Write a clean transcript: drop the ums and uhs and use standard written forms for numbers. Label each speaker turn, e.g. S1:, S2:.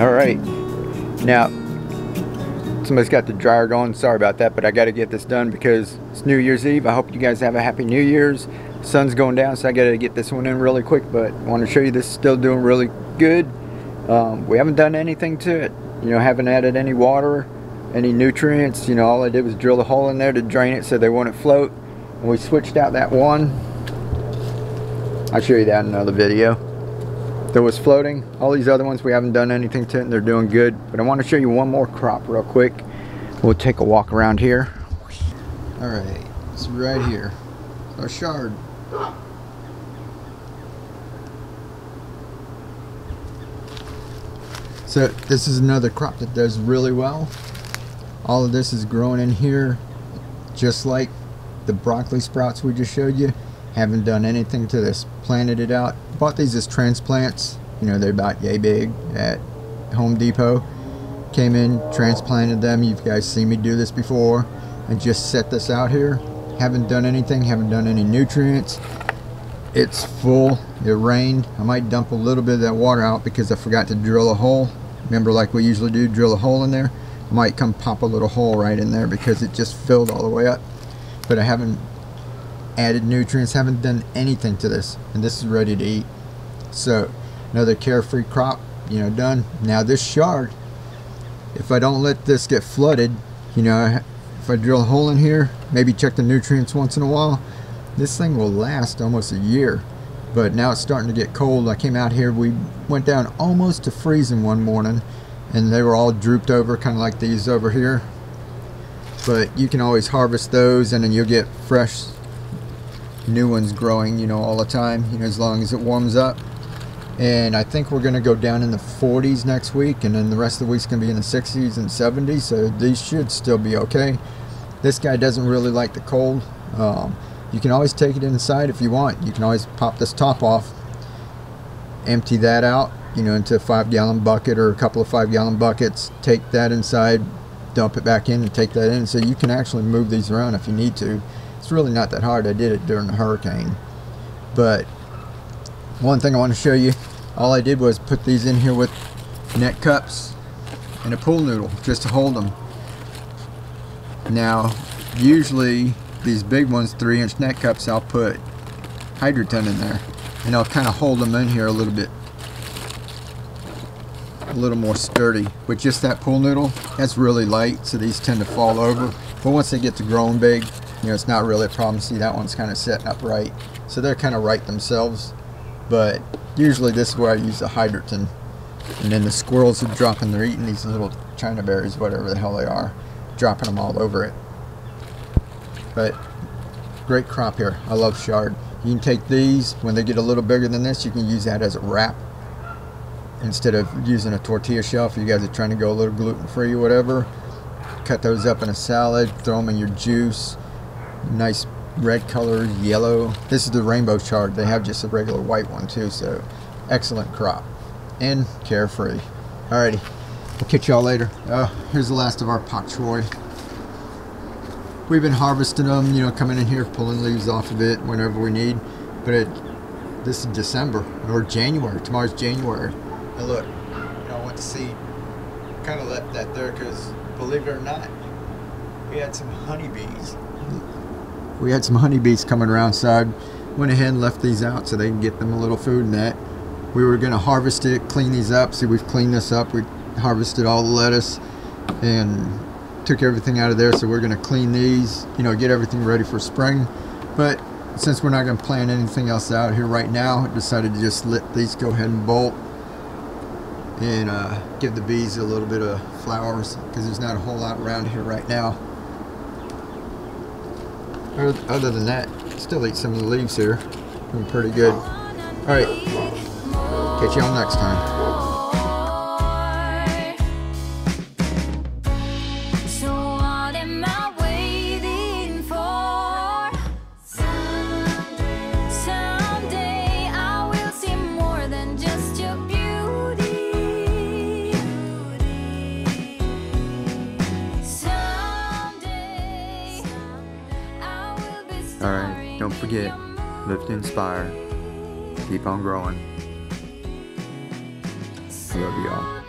S1: Alright, now somebody's got the dryer going. Sorry about that, but I got to get this done because it's New Year's Eve. I hope you guys have a happy New Year's. Sun's going down, so I got to get this one in really quick, but I want to show you this is still doing really good. We haven't done anything to it, haven't added any water, any nutrients. All I did was drill a hole in there to drain it so they wouldn't float, and we switched out that one. I'll show you that in another video. That was floating. All these other ones we haven't done anything to it, and they're doing good. But I want to show you one more crop real quick. We'll take a walk around here. Alright, it's right here. Our chard. So this is another crop that does really well. All of this is growing in here just like the broccoli sprouts we just showed you. Haven't done anything to this. Planted it out. Bought these as transplants. They're about yay big at Home Depot. Came in, transplanted them. You guys seen me do this before. And just set this out here. Haven't done anything. Haven't done any nutrients. It's full. It rained. I might dump a little bit of that water out because I forgot to drill a hole. Remember, like we usually do, drill a hole in there. I might come pop a little hole right in there because it just filled all the way up. But I haven't added nutrients, haven't done anything to this, and this is ready to eat. So another carefree crop, done. Now this chard, if I don't let this get flooded, if I drill a hole in here, maybe check the nutrients once in a while, this thing will last almost a year. But now it's starting to get cold. I came out here, we went down almost to freezing one morning, and they were all drooped over, kind of like these over here. But you can always harvest those, and then you'll get fresh new ones growing, all the time, as long as it warms up. And I think we're going to go down in the 40s next week, and then the rest of the week's going to be in the 60s and 70s, so these should still be okay. This guy doesn't really like the cold. You can always take it inside if you want. You can always pop this top off, empty that out, into a 5-gallon bucket or a couple of 5-gallon buckets, take that inside, dump it back in and take that in, so you can actually move these around if you need to. It's really not that hard. I did it during the hurricane. But one thing I want to show you, all I did was put these in here with net cups and a pool noodle just to hold them. Now usually these big ones, 3-inch net cups, I'll put Hydroponic in there and I'll kind of hold them in here a little bit, a little more sturdy. With just that pool noodle, that's really light, so these tend to fall over. But once they get to growing big, it's not really a problem. See, that one's kind of setting up right, so they're kind of right themselves. But usually this is where I use the Hydroponic. And then the squirrels are dropping, they're eating these little China berries, whatever the hell they are, dropping them all over it. But great crop here. I love chard. You can take these, when they get a little bigger than this, you can use that as a wrap instead of using a tortilla shell. If you guys are trying to go a little gluten-free or whatever, cut those up in a salad, throw them in your juice. Nice red color, yellow. This is the rainbow chard. They have just a regular white one too, so excellent crop and carefree. Alrighty, we'll catch y'all later. Here's the last of our pak choy. We've been harvesting them, coming in here, pulling leaves off of it whenever we need. But this is December or January. Tomorrow's January. And look, I want to see. Kind of left that there because, believe it or not, we had some honeybees. We had some honeybees coming around, so I went ahead and left these out so they can get them a little food and that. We were going to harvest it, clean these up. See, we've cleaned this up. We harvested all the lettuce and took everything out of there, so we're going to clean these, get everything ready for spring. But since we're not going to plant anything else out here right now, I decided to just let these go ahead and bolt and give the bees a little bit of flowers because there's not a whole lot around here right now. Other than that, still eat some of the leaves here. Doing pretty good. Alright, catch y'all next time. Alright, don't forget, live to inspire, keep on growing. I love y'all.